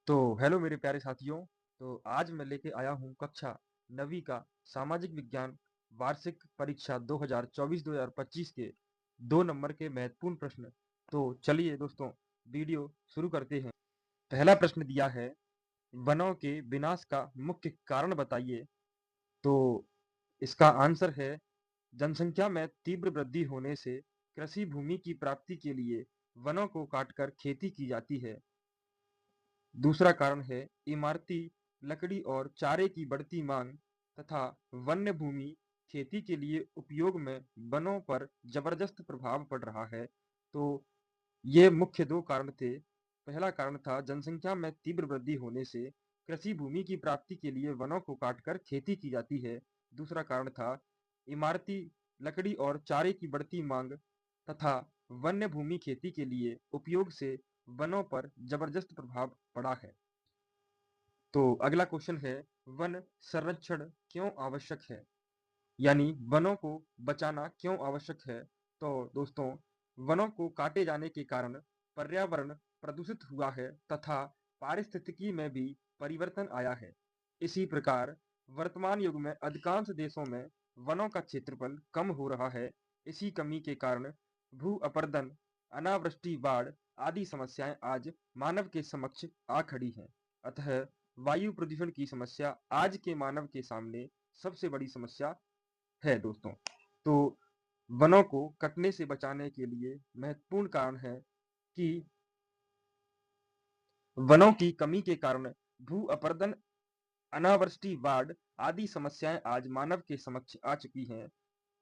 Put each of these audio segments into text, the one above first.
तो हेलो मेरे प्यारे साथियों। तो आज मैं लेके आया हूँ कक्षा 9वीं का सामाजिक विज्ञान वार्षिक परीक्षा 2024-2025 के 2 नंबर के महत्वपूर्ण प्रश्न। तो चलिए दोस्तों, वीडियो शुरू करते हैं। पहला प्रश्न दिया है, वनों के विनाश का मुख्य कारण बताइए। तो इसका आंसर है, जनसंख्या में तीव्र वृद्धि होने से कृषि भूमि की प्राप्ति के लिए वनों को काटकर खेती की जाती है। दूसरा कारण है, इमारती लकड़ी और चारे की बढ़ती मांग तथा वन्य भूमि खेती के लिए उपयोग में वनों पर जबरदस्त प्रभाव पड़ रहा है। तो ये मुख्य दो कारण थे। पहला कारण था जनसंख्या में तीव्र वृद्धि होने से कृषि भूमि की प्राप्ति के लिए वनों को काटकर खेती की जाती है। दूसरा कारण था इमारती लकड़ी और चारे की बढ़ती मांग तथा वन्य भूमि खेती के लिए उपयोग से वनों पर जबरदस्त प्रभाव पड़ा है। तो अगला क्वेश्चन है, वन संरक्षण क्यों आवश्यक है? यानी वनों को बचाना क्यों आवश्यक है? तो दोस्तों, वनों को काटे जाने के कारण पर्यावरण प्रदूषित हुआ है तथा पारिस्थितिकी में भी परिवर्तन आया है। इसी प्रकार वर्तमान युग में अधिकांश देशों में वनों का क्षेत्रफल कम हो रहा है। इसी कमी के कारण भू अपरदन, अनावृष्टि, बाढ़ आदि समस्याएं आज मानव के समक्ष आ खड़ी हैं। अतः वायु प्रदूषण की समस्या आज के मानव के सामने सबसे बड़ी समस्या है दोस्तों। तो वनों को कटने से बचाने के लिए महत्वपूर्ण कारण है कि वनों की कमी के कारण भू अपरदन, अनावृष्टि, बाढ़ आदि समस्याएं आज मानव के समक्ष आ चुकी हैं।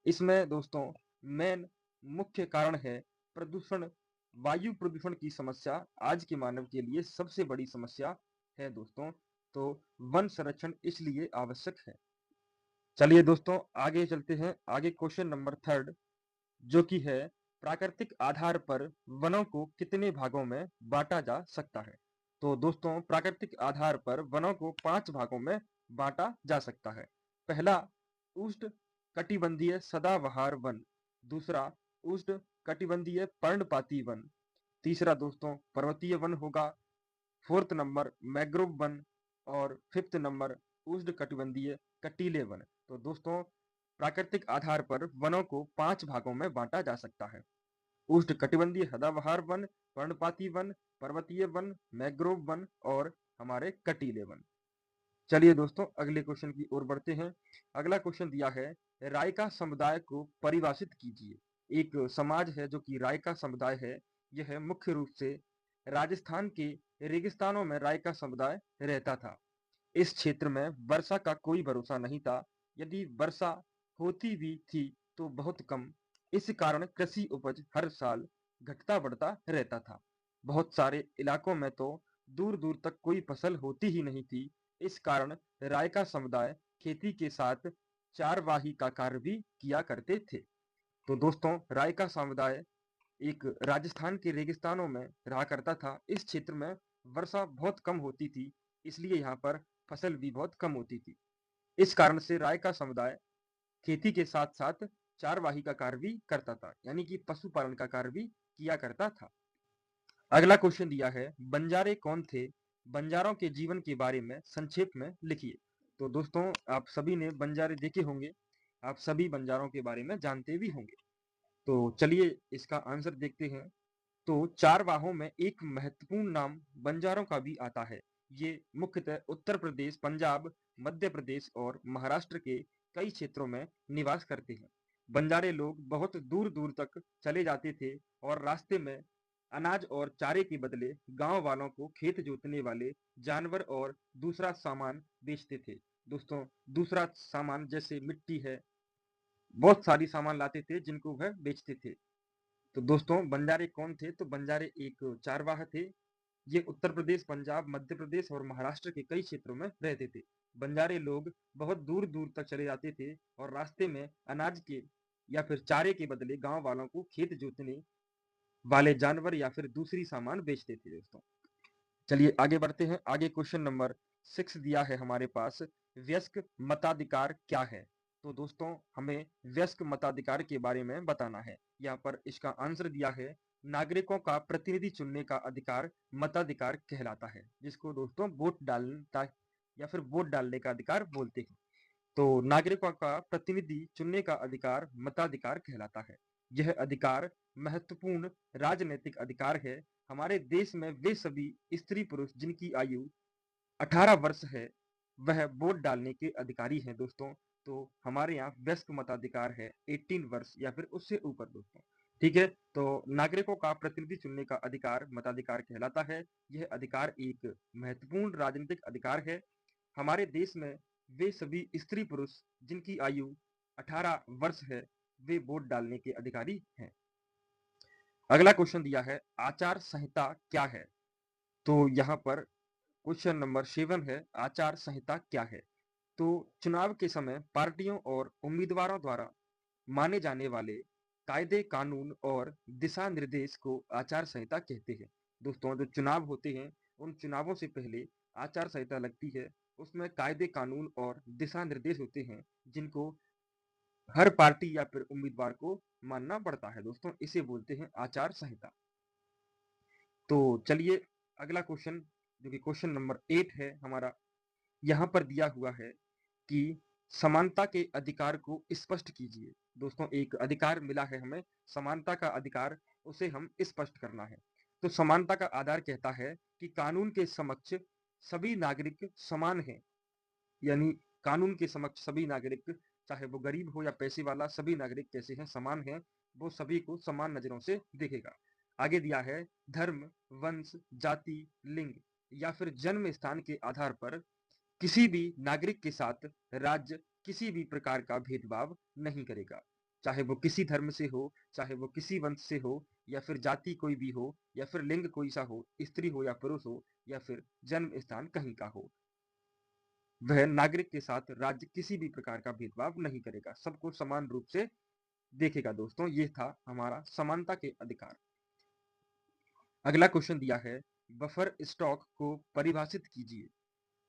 इसमें दोस्तों मेन मुख्य कारण है प्रदूषण। वायु प्रदूषण की समस्या आज के मानव के लिए सबसे बड़ी समस्या है दोस्तों। तो वन संरक्षण इसलिए आवश्यक है। चलिए दोस्तों, आगे चलते हैं। आगे क्वेश्चन नंबर थर्ड, जो कि है, प्राकृतिक आधार पर वनों को कितने भागों में बांटा जा सकता है? तो दोस्तों, प्राकृतिक आधार पर वनों को 5 भागों में बांटा जा सकता है। पहला, उष्ण कटिबंधीय सदाबहार वन। दूसरा, उष्ण कटिबंधीय पर्णपाती वन। तीसरा दोस्तों, पर्वतीय वन होगा। Fourth number mangrove one. और फिफ्थ नंबर उष्ण कटिबंधीय कटीले वन। तो दोस्तों, प्राकृतिक आधार पर वनों को 5 भागों में बांटा जा सकता है। उष्ण कटिबंधीय सदाबहार वन, पर्णपाती वन, पर्वतीय वन, मैंग्रोव वन और हमारे कटीले वन। चलिए दोस्तों, अगले क्वेश्चन की ओर बढ़ते हैं। अगला क्वेश्चन दिया है, रायका समुदाय को परिभाषित कीजिए। एक समाज है जो कि रायका समुदाय है। यह मुख्य रूप से राजस्थान के रेगिस्तानों में रायका समुदाय रहता था। इस क्षेत्र में वर्षा का कोई भरोसा नहीं था। यदि वर्षा होती भी थी तो बहुत कम। इस कारण कृषि उपज हर साल घटता बढ़ता रहता था। बहुत सारे इलाकों में तो दूर दूर तक कोई फसल होती ही नहीं थी। इस कारण रायका समुदाय खेती के साथ चारवाही का कार्य भी किया करते थे। तो दोस्तों, रायका समुदाय एक राजस्थान के रेगिस्तानों में रहा करता था। इस क्षेत्र में वर्षा बहुत कम होती थी, इसलिए यहाँ पर फसल भी बहुत कम होती थी। इस कारण से राय का समुदाय खेती के साथ साथ चारवाही का कार्य भी करता था, यानी कि पशुपालन का कार्य भी किया करता था। अगला क्वेश्चन दिया है, बंजारे कौन थे? बंजारों के जीवन के बारे में संक्षेप में लिखिए। तो दोस्तों, आप सभी ने बंजारे देखे होंगे। आप सभी बंजारों के बारे में जानते भी होंगे। तो चलिए इसका आंसर देखते हैं। तो चारवाहों में एक महत्वपूर्ण नाम बंजारों का भी आता है। ये मुख्यतः उत्तर प्रदेश, पंजाब, मध्य प्रदेश और महाराष्ट्र के कई क्षेत्रों में निवास करते हैं। बंजारे लोग बहुत दूर दूर तक चले जाते थे और रास्ते में अनाज और चारे के बदले गांव वालों को खेत जोतने वाले जानवर और दूसरा सामान बेचते थे। दोस्तों, दूसरा सामान जैसे मिट्टी है, बहुत सारी सामान लाते थे जिनको वह बेचते थे। तो दोस्तों, बंजारे कौन थे? तो बंजारे एक चारवाह थे। ये उत्तर प्रदेश, पंजाब, मध्य प्रदेश और महाराष्ट्र के कई क्षेत्रों में रहते थे। बंजारे लोग बहुत दूर दूर तक चले जाते थे और रास्ते में अनाज के या फिर चारे के बदले गांव वालों को खेत जोतने वाले जानवर या फिर दूसरी सामान बेचते थे दोस्तों। चलिए आगे बढ़ते हैं। आगे क्वेश्चन नंबर 6 दिया है हमारे पास, वयस्क मताधिकार क्या है? तो दोस्तों, हमें वयस्क मताधिकार के बारे में बताना है। यहाँ पर इसका आंसर दिया है, नागरिकों का प्रतिनिधि चुनने का अधिकार मताधिकार कहलाता है, जिसको दोस्तों वोट डालता या फिर वोट डालने का अधिकार बोलते हैं। तो नागरिकों का प्रतिनिधि चुनने का अधिकार मताधिकार कहलाता है। यह अधिकार महत्वपूर्ण राजनैतिक अधिकार है। हमारे देश में वे सभी स्त्री पुरुष जिनकी आयु 18 वर्ष है, वह वोट डालने के अधिकारी हैं दोस्तों। तो हमारे यहाँ वयस्क मताधिकार है 18 वर्ष या फिर उससे ऊपर दोस्तों। ठीक है, तो नागरिकों का प्रतिनिधि चुनने का अधिकार मताधिकार कहलाता है। यह अधिकार एक महत्वपूर्ण राजनीतिक अधिकार है। हमारे देश में वे सभी स्त्री पुरुष जिनकी आयु 18 वर्ष है, वे वोट डालने के अधिकारी हैं। अगला क्वेश्चन दिया है, आचार संहिता क्या है? तो यहाँ पर क्वेश्चन नंबर 7 है, आचार संहिता क्या है? तो चुनाव के समय पार्टियों और उम्मीदवारों द्वारा माने जाने वाले कायदे कानून और दिशा निर्देश को आचार संहिता कहते हैं। दोस्तों, जो चुनाव होते हैं, उन चुनावों से पहले आचार संहिता लगती है। उसमें कायदे कानून और दिशा निर्देश होते हैं, जिनको हर पार्टी या फिर उम्मीदवार को मानना पड़ता है दोस्तों। इसे बोलते हैं आचार संहिता। तो चलिए अगला क्वेश्चन, जो कि क्वेश्चन नंबर 8 है हमारा, यहाँ पर दिया हुआ है कि समानता के अधिकार को स्पष्ट कीजिए। दोस्तों, एक अधिकार मिला है हमें, समानता का अधिकार, उसे हम स्पष्ट करना है। तो समानता का आधार कहता है कि कानून के समक्ष सभी नागरिक समान हैं। यानी कानून के समक्ष सभी नागरिक, चाहे वो गरीब हो या पैसे वाला, सभी नागरिक कैसे हैं? समान हैं। वो सभी को समान नजरों से देखेगा। आगे दिया है, धर्म, वंश, जाति, लिंग या फिर जन्म स्थान के आधार पर किसी भी नागरिक के साथ राज्य किसी भी प्रकार का भेदभाव नहीं करेगा। चाहे वो किसी धर्म से हो, चाहे वो किसी वंश से हो, या फिर जाति कोई भी हो, या फिर लिंग कोई सा हो, स्त्री हो या पुरुष हो, या फिर जन्म स्थान कहीं का हो, वह नागरिक के साथ राज्य किसी भी प्रकार का भेदभाव नहीं करेगा, सबको समान रूप से देखेगा। दोस्तों, ये था हमारा समानता के अधिकार। अगला क्वेश्चन दिया है, बफर स्टॉक को परिभाषित कीजिए।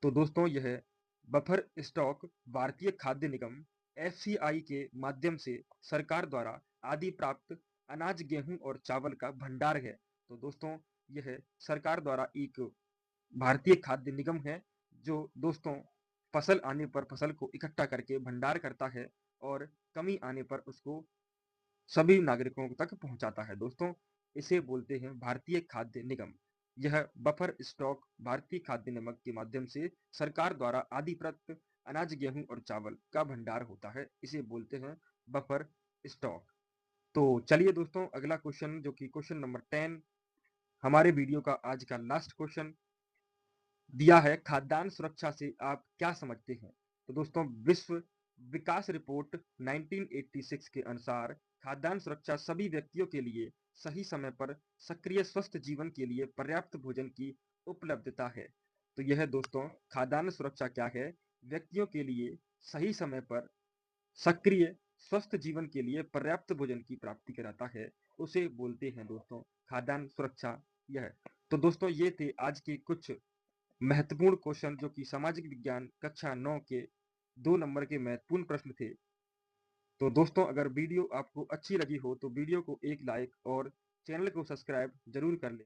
तो दोस्तों, यह बफर स्टॉक भारतीय खाद्य निगम एफसीआई के माध्यम से सरकार द्वारा आदि प्राप्त अनाज, गेहूं और चावल का भंडार है। तो दोस्तों, यह सरकार द्वारा एक भारतीय खाद्य निगम है, जो दोस्तों फसल आने पर फसल को इकट्ठा करके भंडार करता है और कमी आने पर उसको सभी नागरिकों तक पहुंचाता है। दोस्तों, इसे बोलते हैं भारतीय खाद्य निगम। यह बफर स्टॉक भारतीय खाद्य निगम के माध्यम से सरकार द्वारा आदि प्राप्त अनाज, गेहूं और चावल का भंडार होता है। इसे बोलते हैं बफर स्टॉक। तो चलिए दोस्तों, अगला क्वेश्चन, जो कि क्वेश्चन नंबर 10 हमारे वीडियो का आज का लास्ट क्वेश्चन दिया है, खाद्यान्न सुरक्षा से आप क्या समझते हैं? तो दोस्तों, विश्व विकास रिपोर्ट 1986 के अनुसार खाद्यान्न सुरक्षा सभी व्यक्तियों के लिए सही समय पर सक्रिय स्वस्थ जीवन के लिए पर्याप्त भोजन की उपलब्धता है। तो यह दोस्तों खाद्यान्न सुरक्षा क्या है? व्यक्तियों के लिए सही समय पर सक्रिय स्वस्थ जीवन के लिए पर्याप्त भोजन की प्राप्ति कराता है, उसे बोलते हैं दोस्तों खाद्यान्न सुरक्षा। यह, तो दोस्तों, ये थे आज के कुछ महत्वपूर्ण क्वेश्चन, जो कि सामाजिक विज्ञान कक्षा 9 के 2 नंबर के महत्वपूर्ण प्रश्न थे। तो दोस्तों, अगर वीडियो आपको अच्छी लगी हो तो वीडियो को एक लाइक और चैनल को सब्सक्राइब जरूर कर लें।